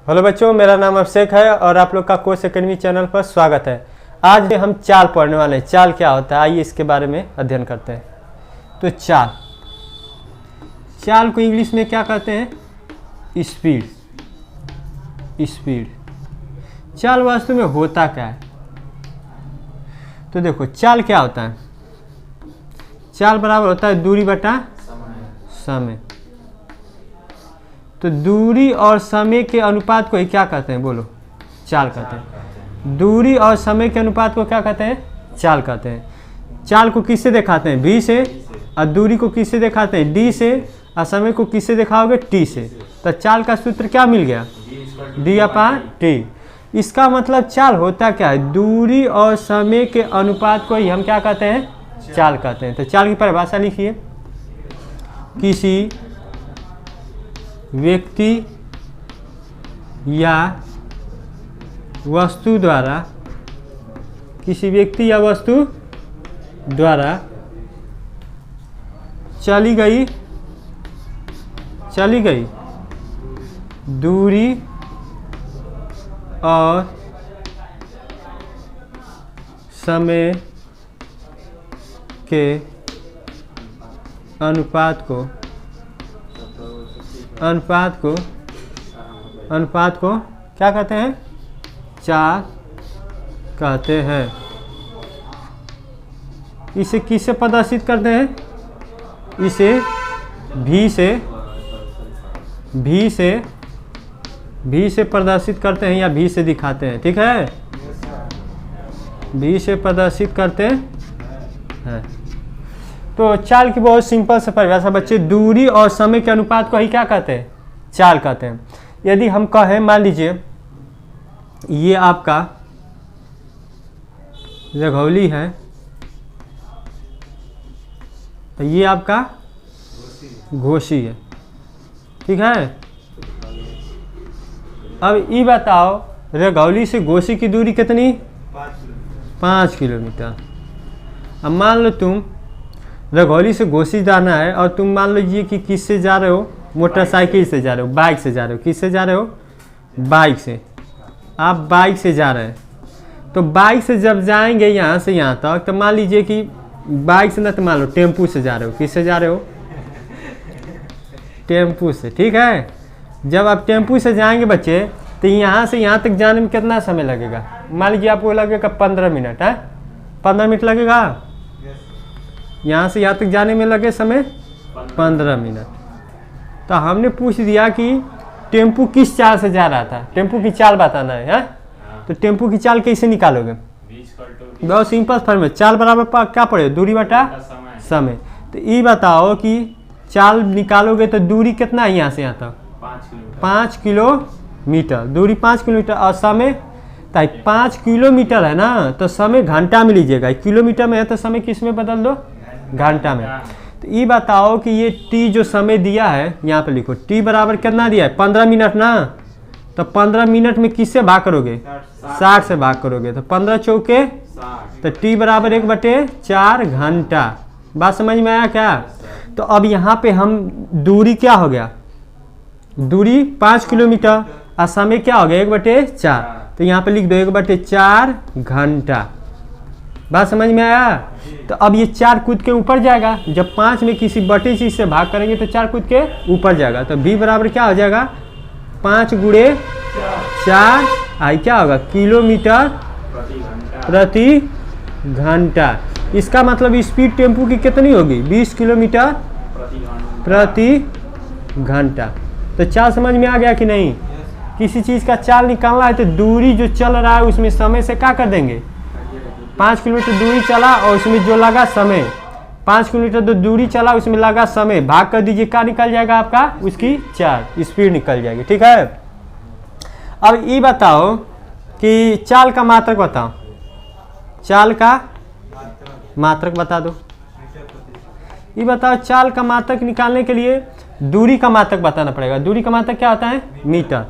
Hello बच्चों, मेरा नाम अभिषेक है और आप लोग का कोर्स एकेडमी चैनल पर स्वागत है। आज हम चाल पढ़ने वाले हैं। चाल क्या होता है, आइए इसके बारे में अध्ययन करते हैं। तो चाल को इंग्लिश में क्या कहते हैं? स्पीड। चाल वास्तव में होता क्या है? तो देखो, चाल क्या होता है? चाल बराबर होता है दूरी बटा समय। तो दूरी और समय के अनुपात को ही क्या कहते हैं? बोलो, चाल कहते हैं। दूरी और समय के अनुपात को क्या कहते हैं? चाल कहते हैं। चाल को किससे दिखाते हैं? v से। और दूरी को किससे दिखाते हैं? d से। और समय को किससे दिखाओगे? t से। तो चाल का सूत्र क्या मिल गया? d/t। इसका मतलब चाल होता क्या है? दूरी और समय के अनुपात को ही हम क्या कहते हैं? चाल कहते हैं। तो चाल की परिभाषा लिखिए। किसी व्यक्ति या वस्तु द्वारा चली गई दूरी और समय के अनुपात को क्या कहते हैं? चाल कहते हैं। इसे किससे प्रदर्शित करते हैं? इसे v से प्रदर्शित करते हैं या v से दिखाते हैं। ठीक है, v से प्रदर्शित करते हैं। तो चाल की बहुत सिंपल से परिभाषा बच्चे, दूरी और समय के अनुपात को ही क्या कहते हैं? चाल कहते हैं। यदि हम कहें, मान लीजिए ये आपका रघौली है, तो ये आपका घोसी है। ठीक है, अब ये बताओ, रघौली से घोसी की दूरी कितनी? 5 किलोमीटर। अब मान लो तुम रघौली से घोसी जाना है और तुम मान लीजिए कि किससे जा रहे हो? मोटरसाइकिल से जा रहे हो, बाइक से जा रहे हो। किससे जा रहे हो? बाइक से। आप बाइक से जा रहे हैं, तो बाइक से जब जाएंगे यहाँ से यहाँ तक, तो मान लीजिए कि बाइक से ना, तो मान लो टेम्पू से जा रहे हो। किससे जा रहे हो? टेम्पू से। ठीक है, जब आप टेम्पू से जाएंगे बच्चे, तो यहाँ से यहाँ तक जाने में कितना समय लगेगा? मान लीजिए आपको लगेगा 15 मिनट है। 15 मिनट लगेगा। यहाँ से यहाँ तक जाने में लगे समय 15 मिनट। तो हमने पूछ दिया कि टेम्पू किस चाल से जा रहा था। टेम्पू की चाल बताना है। तो टेम्पू की चाल कैसे निकालोगे? बहुत सिंपल फॉर्म है। चाल बराबर क्या पड़ेगा? दूरी बटा समय। तो ये बताओ कि चाल निकालोगे तो दूरी कितना है यहाँ से यहाँ तक? 5 किलोमीटर। दूरी 5 किलोमीटर और समय 5 किलोमीटर है ना, तो समय घंटा में लीजिएगा। किलोमीटर में है तो समय किस में बदल दो? घंटा में। तो ये बताओ कि ये t जो समय दिया है, यहाँ पे लिखो t बराबर कितना दिया है? 15 मिनट ना। तो 15 मिनट में किससे भाग करोगे? 60 से भाग करोगे। तो 15 चौके, तो t बराबर 1/4 घंटा। बात समझ में आया क्या? तो अब यहाँ पे हम दूरी क्या हो गया? दूरी 5 किलोमीटर और समय क्या हो गया? 1/4। तो यहाँ पे लिख दो 1/4 घंटा। बात समझ में आया? तो अब ये 4 कूद के ऊपर जाएगा। जब 5 में किसी बटे चीज से भाग करेंगे तो 4 कूद के ऊपर जाएगा। तो v बराबर क्या हो जाएगा? 5 × 4 आई क्या होगा? किलोमीटर प्रति घंटा। इसका मतलब स्पीड टेम्पू की कितनी होगी? 20 किलोमीटर प्रति घंटा। तो चाल समझ में आ गया कि नहीं? किसी चीज़ का चाल निकालना है तो दूरी जो चल रहा है उसमें समय से क्या कर देंगे? 5 किलोमीटर दूरी चला और उसमें जो लगा समय, 5 किलोमीटर जो दूरी चला उसमें लगा समय, भाग कर दीजिए, क्या निकल जाएगा आपका? उसकी चाल, स्पीड निकल जाएगी। ठीक है, अब ये बताओ कि चाल का मात्रक बताओ। चाल का मात्रक बता दो। ये बताओ, चाल का मात्रक निकालने के लिए दूरी का मात्रक बताना पड़ेगा। दूरी का मात्रक क्या होता है? मीटर।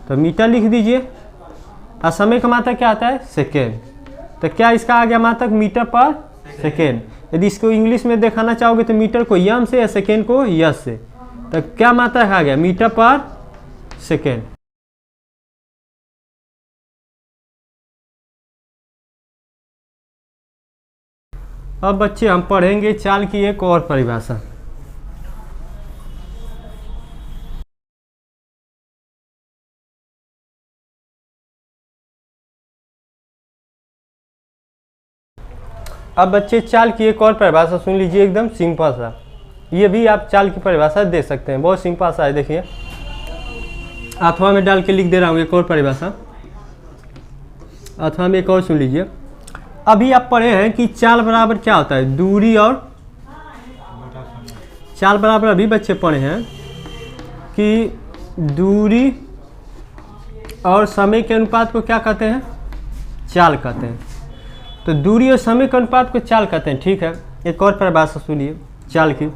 तो मीटर लिख दीजिए। और समय का मात्रक क्या आता है? सेकेंड। तो क्या इसका आ गया मात्रक? मीटर पर सेकेंड। यदि इसको इंग्लिश में दिखाना चाहोगे तो मीटर को यम से या सेकेंड को यस से। तो क्या मात्रक आ गया? मीटर पर सेकेंड। अब बच्चे हम पढ़ेंगे चाल की एक और परिभाषा। अब बच्चे चाल की एक और परिभाषा सुन लीजिए, एकदम सिंपल सा। ये भी आप चाल की परिभाषा दे सकते हैं, बहुत सिंपल सा है। देखिए अथवा में डाल के लिख दे रहा हूँ एक और परिभाषा। अथवा में एक और सुन लीजिए। अभी आप पढ़े हैं कि चाल बराबर क्या होता है, दूरी और चाल बराबर अभी बच्चे पढ़े हैं कि दूरी और समय के अनुपात को क्या कहते हैं, चाल कहते हैं। तो दूरी और समय के अनुपात को चाल कहते हैं। ठीक है, एक और परिभाषा सुनिए चाल की।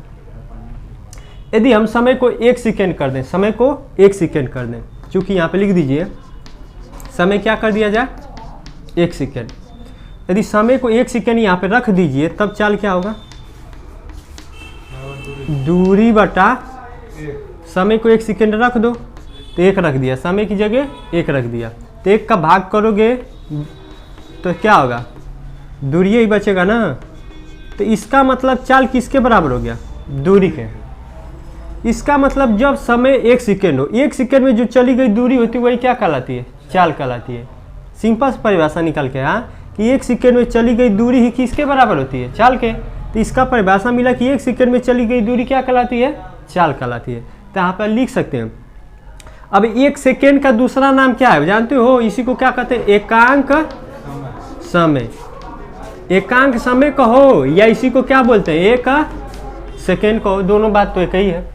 यदि हम समय को 1 सेकेंड कर दें, समय को 1 सेकेंड कर दें, चूँकि यहाँ पे लिख दीजिए समय क्या कर दिया जाए, 1 सेकेंड। यदि समय को 1 सेकेंड यहाँ पे रख दीजिए तब चाल क्या होगा, दूरी बटा समय को 1 सेकेंड रख दो तो 1 रख दिया, समय की जगह 1 रख दिया, तो 1 का भाग करोगे तो क्या होगा, दूरी ही बचेगा ना। तो इसका मतलब चाल किसके बराबर हो गया, दूरी के। इसका मतलब जब समय 1 सेकेंड हो, 1 सेकेंड में जो चली गई दूरी होती है वही क्या कहलाती है, चाल कहलाती है। सिंपल से परिभाषा निकल के हाँ कि 1 सेकेंड में चली गई दूरी ही किसके बराबर होती है, चाल के। तो इसका परिभाषा मिला कि 1 सेकेंड में चली गई दूरी क्या कहलाती है, चाल कहलाती है। तो यहाँ पर लिख सकते हैं। अब 1 सेकेंड का दूसरा नाम क्या है जानते हो, इसी को क्या कहते हैं, एकांक समय। एकांक समय कहो या इसी को क्या बोलते हैं, 1 सेकेंड कहो, दोनों बात तो एक ही है।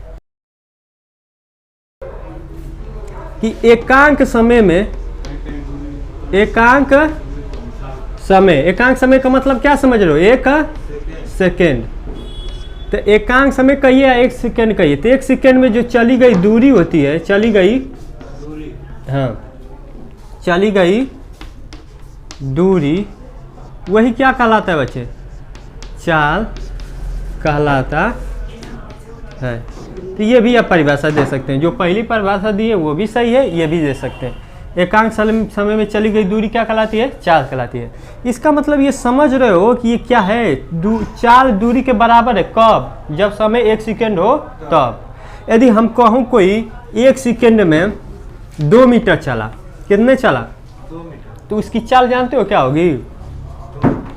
कि एकांक समय में, एकांक समय का मतलब क्या समझ रहे हो, 1 सेकेंड। तो एकांक समय कहिए या 1 सेकेंड कहिए, तो 1 सेकेंड में जो चली गई दूरी होती है, चली गई, हाँ चली गई दूरी, वही क्या कहलाता है बच्चे, चाल कहलाता है। तो ये भी आप परिभाषा दे सकते हैं, जो पहली परिभाषा दी है वो भी सही है, ये भी दे सकते हैं। एकांक समय में चली गई दूरी क्या कहलाती है, चाल कहलाती है। इसका मतलब ये समझ रहे हो कि ये क्या है, चाल दूरी के बराबर है कब, जब समय 1 सेकेंड हो तब। यदि हम कहूँ कोई 1 सेकेंड में 2 मीटर चला, कितने चला, 2 मीटर, तो उसकी चाल जानते हो क्या होगी,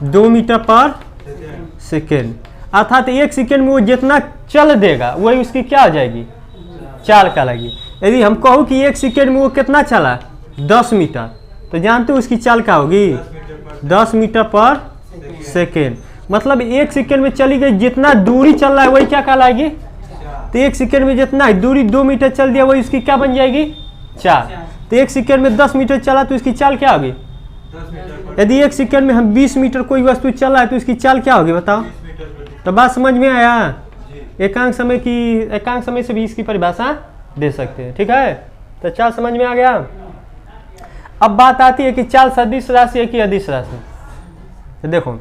2 मीटर पर सेकेंड। अर्थात 1 सेकेंड में वो जितना चल देगा वही उसकी क्या हो जाएगी, चाल कहलाएगी। यदि हम कहूँ कि 1 सेकेंड में वो कितना चला, 10 मीटर, तो जानते हो उसकी चाल क्या होगी, 10 मीटर पर सेकेंड। मतलब 1 सेकेंड में चली गई जितना दूरी चल रहा है वही क्या कहलाएगी, तो 1 सेकेंड में जितना दूरी 2 मीटर चल दिया वही उसकी क्या बन जाएगी, चाल। तो 1 सेकेंड में 10 मीटर चला तो उसकी चाल क्या होगी, 10 मीटर। यदि 1 सेकेंड में हम 20 मीटर कोई वस्तु चल रहा है तो उसकी चाल क्या होगी बताओ। तो बात समझ में आया, एकांक समय की, एकांक समय से भी इसकी परिभाषा दे सकते हैं। ठीक है, तो चाल समझ में आ गया। अब बात आती है कि चाल सदिश राशि है कि अदिश राशि। तो देखो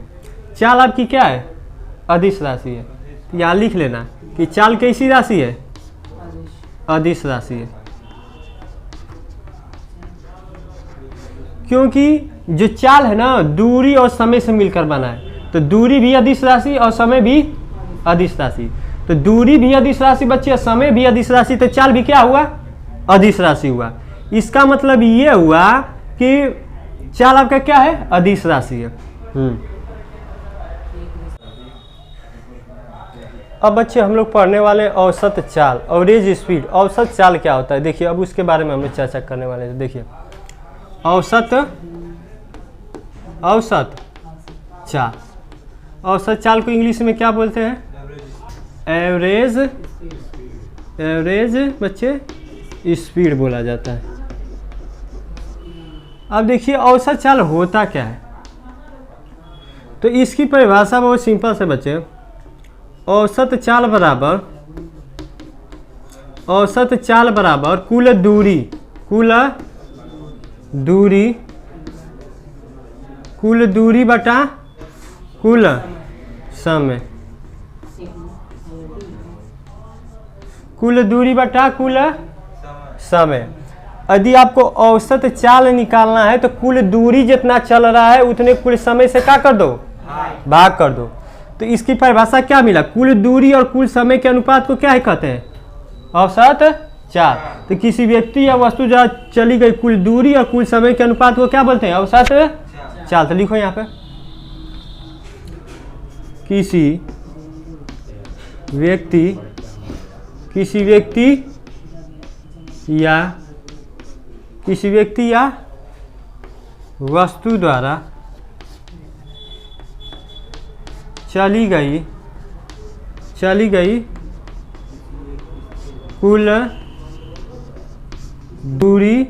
चाल आपकी क्या है, अदिश राशि है। तो यहाँ लिख लेना कि चाल कैसी राशि है, अदिश राशि है। क्योंकि जो चाल है ना दूरी और समय से मिलकर बना है, तो दूरी भी अदिश राशि और समय भी अदिश राशि। तो दूरी भी अदिश राशि बच्चे, समय भी अदिश राशि, तो चाल भी क्या हुआ, अदिश राशि हुआ। इसका मतलब ये हुआ कि चाल आपका क्या है, अदिश राशि है। अब बच्चे हम लोग पढ़ने वाले औसत चाल, एवरेज स्पीड। औसत चाल क्या होता है देखिए, अब उसके बारे में हम लोग चर्चा करने वाले हैं। देखिए औसत, औसत चाल, औसत चाल को इंग्लिश में क्या बोलते हैं, एवरेज, एवरेज बच्चे स्पीड बोला जाता है। अब देखिए औसत चाल होता क्या है, तो इसकी परिभाषा बहुत सिंपल से बच्चे, औसत चाल बराबर, औसत चाल बराबर कुल दूरी, कुल दूरी, कुल दूरी बटा कुल समय, कुल दूरी बटा कुल समय। यदि आपको औसत चाल निकालना है तो कुल दूरी जितना चल रहा है उतने कुल समय से क्या कर दो, भाग कर दो। तो इसकी परिभाषा क्या मिला, कुल दूरी और कुल समय के अनुपात को क्या है कहते हैं, औसत चाल। तो किसी व्यक्ति या वस्तु जहाँ चली गई कुल दूरी और कुल समय के अनुपात को क्या बोलते हैं, औसत चाल। तो लिखो यहाँ पे, किसी व्यक्ति या वस्तु द्वारा चली गई कुल दूरी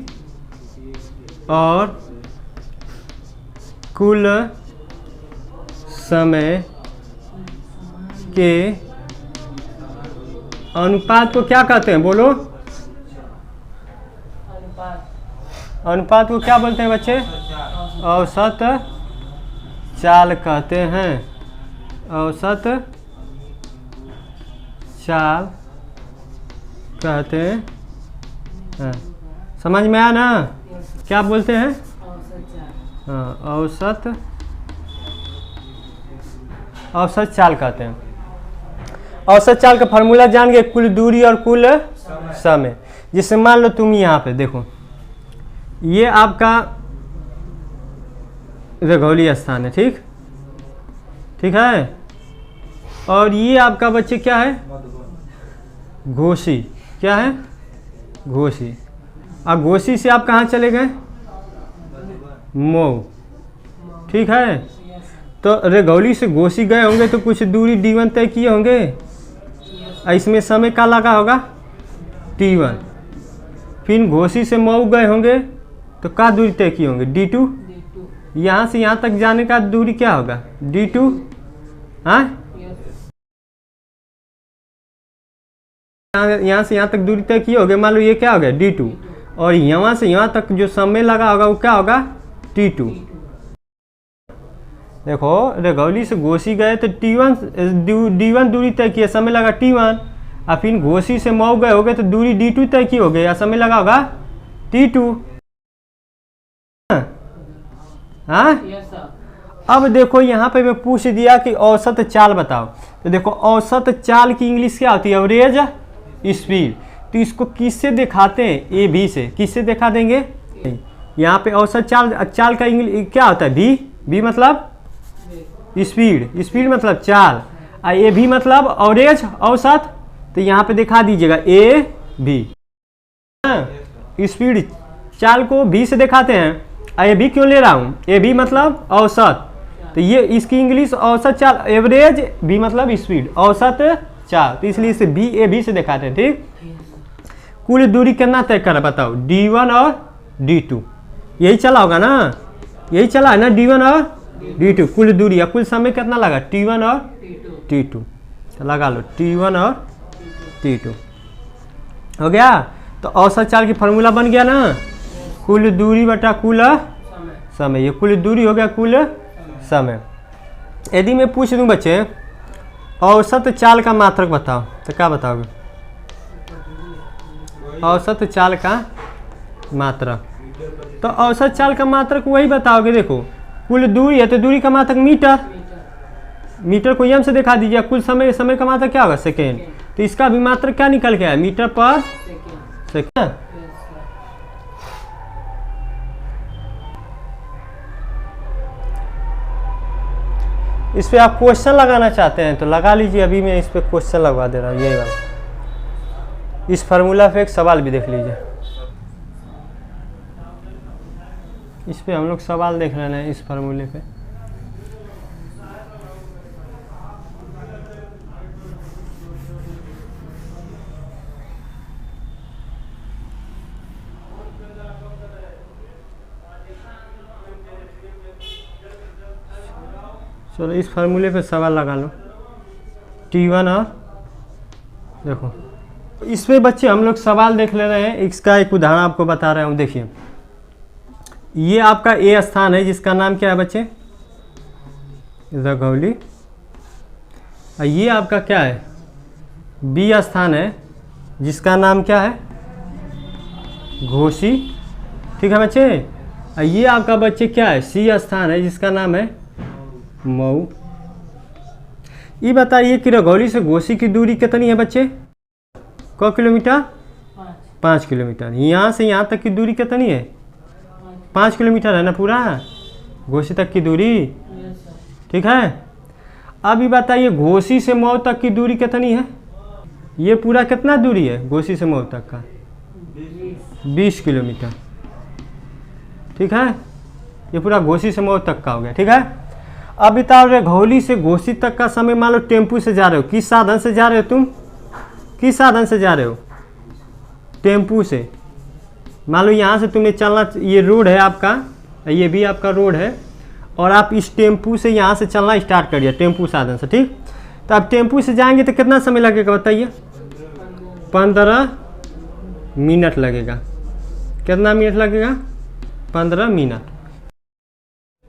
और कुल समय के अनुपात को क्या कहते हैं, बोलो, अनुपात को क्या बोलते हैं बच्चे, औसत चाल कहते हैं, औसत चाल कहते हैं। समझ में आया ना, क्या बोलते हैं, औसत चाल कहते हैं। औसत चाल का फार्मूला जान गए, कुल दूरी और कुल समय। जिससे मान लो तुम यहाँ पे देखो, ये आपका रघौली स्थान है, ठीक है, और ये आपका बच्चे क्या है, घोसी, क्या है, घोसी। अब घोसी से आप कहाँ चले गए, मऊ, ठीक है। तो रघौली से घोसी गए होंगे तो कुछ दूरी D1 तय किए होंगे, इसमें समय का लगा होगा T1। फिर घोसी से मऊ गए होंगे तो क्या दूरी तय किए होंगे, D2। यहाँ से यहाँ तक जाने का दूरी क्या होगा, D2। हाँ, यहाँ से यहाँ तक दूरी तय किए होगे, मान लो ये क्या हो गया, D2, और यहाँ से यहाँ तक जो समय लगा होगा वो क्या होगा, T2। देखो रघौली से घोसी गए तो D1 दूरी तय किया, समय लगा T1, और फिर घोसी से मऊ गए होगे तो दूरी D2 तय की हो गई, या समय लगा होगा T2। हाँ, अब देखो यहाँ पे मैं पूछ दिया कि औसत चाल बताओ, तो देखो औसत चाल की इंग्लिश क्या होती है, एवरेज स्पीड। तो इसको किससे दिखाते हैं, AB से। किससे दिखा देंगे, यहाँ पे औसत चाल का इंग्लिश क्या होता है, B मतलब स्पीड मतलब चाल, और AB मतलब एवरेज, औसत। तो यहाँ पे दिखा दीजिएगा AB। स्पीड चाल को B से दिखाते हैं, AB क्यों ले रहा हूँ, AB मतलब औसत, तो ये इसकी इंग्लिश औसत चाल, एवरेज, B मतलब स्पीड, औसत चाल, तो इसलिए इसे AB से दिखाते हैं, ठीक। कुल दूरी कितना तय करना बताओ, D1 और D2, यही चला होगा ना, यही चला है ना, D1 और D2 कुल दूरी, या कुल समय कितना लगा, T1 और T2, लगा लो T1 और T2, हो गया। तो औसत चाल की फार्मूला बन गया ना, कुल दूरी बटा कुल समय, ये कुल दूरी हो गया कुल समय। यदि मैं पूछ दूं बच्चे औसत चाल का मात्रक बताओ, तो क्या बताओगे, औसत चाल का मात्रक। तो औसत चाल का मात्रक वही बताओगे, देखो कुल दूरी है तो दूरी का मात्रक मीटर को एम से दिखा दीजिए, कुल समय का मात्रक क्या होगा, सेकेंड। तो इसका भी मात्रक क्या निकल गया है, मीटर पर सेकेंड। इस पे आप क्वेश्चन लगाना चाहते हैं तो लगा लीजिए, अभी मैं इस पे क्वेश्चन लगवा दे रहा हूँ, ये वाला। इस फार्मूला पे एक सवाल भी देख लीजिए, इस पे हम लोग सवाल देख रहे हैं, इस फार्मूले पे। चलो इस फार्मूले पे सवाल लगा लो, T1 और देखो इसमें बच्चे हम लोग सवाल देख ले रहे हैं। इसका एक उदाहरण आपको बता रहा हूँ, देखिए ये आपका A स्थान है जिसका नाम क्या है बच्चे, रघौली। और ये आपका क्या है, B स्थान है जिसका नाम क्या है, घोसी, ठीक है बच्चे। और ये आपका बच्चे क्या है, C स्थान है जिसका नाम है मऊ। ये बताइए कि रघौली से घोसी की दूरी कितनी है बच्चे? क किलोमीटर? 5 किलोमीटर। यहाँ से यहाँ तक की दूरी कितनी है? 5 किलोमीटर है ना पूरा घोसी तक की दूरी, ठीक है। अब ये बताइए घोसी से मऊ तक की दूरी कितनी है? ये पूरा कितना दूरी है घोसी से मऊ तक का? 20 किलोमीटर, ठीक है। ये पूरा घोसी से मऊ तक का हो गया, ठीक है। अब बताओ रघौली से घोसी तक का समय मान लो टेम्पू से जा रहे हो, किस साधन से जा रहे हो तुम? किस साधन से जा रहे हो? टेम्पू से। मान लो यहाँ से तुम्हें चलना, ये रोड है आपका, ये भी आपका रोड है, और आप इस टेम्पू से यहाँ से चलना स्टार्ट करिए टेम्पू साधन से, ठीक। तो आप टेम्पू से जाएंगे तो कितना समय लगेगा बताइए? 15 मिनट लगेगा। कितना मिनट लगेगा? 15 मिनट।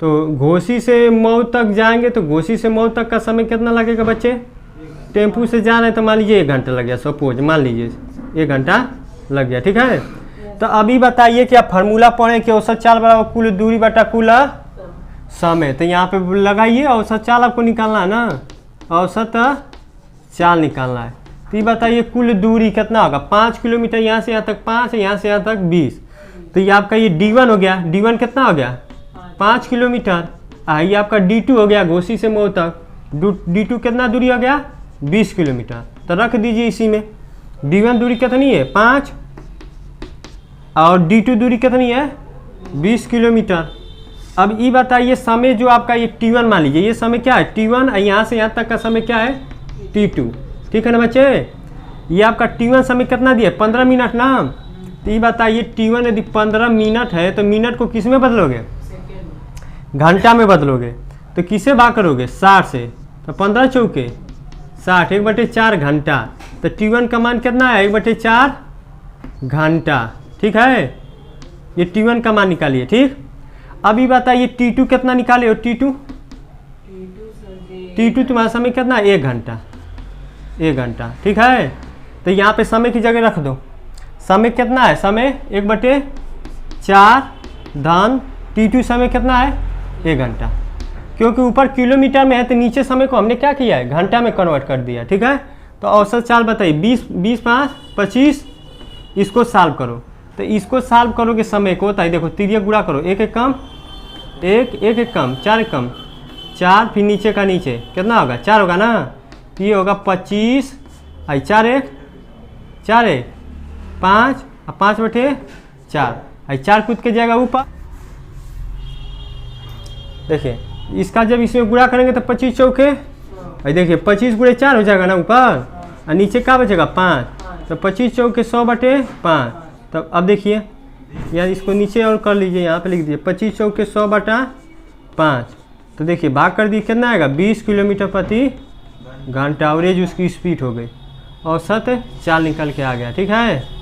तो घोसी से मऊ तक जाएंगे तो घोसी से मऊ तक का समय कितना लगेगा बच्चे? टेम्पू से जा रहे हैं तो मान लीजिए 1 घंटा लग गया, सपोज मान लीजिए 1 घंटा लग गया, ठीक है। तो अभी बताइए कि आप फार्मूला पढ़ें कि औसत चाल बराबर कुल दूरी बटा कुल समय। तो यहाँ पे लगाइए औसत चाल आपको निकालना है ना, औसत चाल निकालना है। तो ये बताइए कुल दूरी कितना होगा? 5 किलोमीटर, यहाँ से यहाँ तक 5, यहाँ से यहाँ तक 20। तो ये आपका ये D1 हो गया। D1 कितना हो गया? 5 किलोमीटर। ये आपका D2 हो गया घोसी से मऊ तक। D2 कितना दूरी हो गया? 20 किलोमीटर। तो रख दीजिए इसी में। D1 दूरी कितनी है? 5, और D2 दूरी कितनी है? 20 किलोमीटर। अब ये बताइए समय जो आपका ये T1 मान लीजिए, ये समय क्या है? T1, यहाँ से यहाँ तक का समय क्या है? T2, ठीक है ना बच्चे। ये आपका T1 समय कितना दिया? 15 मिनट ना। तो ये बताइए T1 यदि 15 मिनट है तो मिनट को किस में बदलोगे? घंटा में बदलोगे। तो किसे भाग करोगे? 60 से। तो 15 चौके 60, 1/4 घंटा। तो T1 का मान कितना है? 1/4 घंटा, ठीक है। ये T1 का मान निकालिए, ठीक। अभी बताइए T2 कितना निकाले हो? T2 तुम्हारा समय कितना है? 1 घंटा, 1 घंटा, ठीक है। तो यहाँ पे समय की जगह रख दो। समय कितना है? समय 1/4 धन T2 समय कितना है? 1 घंटा। क्योंकि ऊपर किलोमीटर में है तो नीचे समय को हमने क्या किया है? घंटा में कन्वर्ट कर दिया, ठीक है। तो औसत चाल बताइए 20, 5, 25। इसको सॉल्व करो। तो इसको सॉल्व करोगे समय को, तो देखो तिरिया गुणा करो, 1 1 कम 1, 1 1 कम 4 1 कम 4, फिर नीचे का नीचे कितना होगा? 4 होगा ना। तो ये होगा 25, 4 1 4 1 5, 5/4, 4 कूद के जाएगा ऊपर। देखिए इसका जब इसमें गुणा करेंगे तो 25 चौके, देखिए 25 गुणे 4 हो जाएगा ना ऊपर, और नीचे क्या बचेगा? 5। तो 25 चौके 100/5। तब अब देखिए यार इसको नीचे और कर लीजिए, यहाँ पे लिख दीजिए 25 चौके 100/5। तो देखिए भाग कर दिए कितना आएगा? 20 किलोमीटर प्रति घंटा। एवरेज उसकी स्पीड हो गई, औसत चाल निकल के आ गया, ठीक है।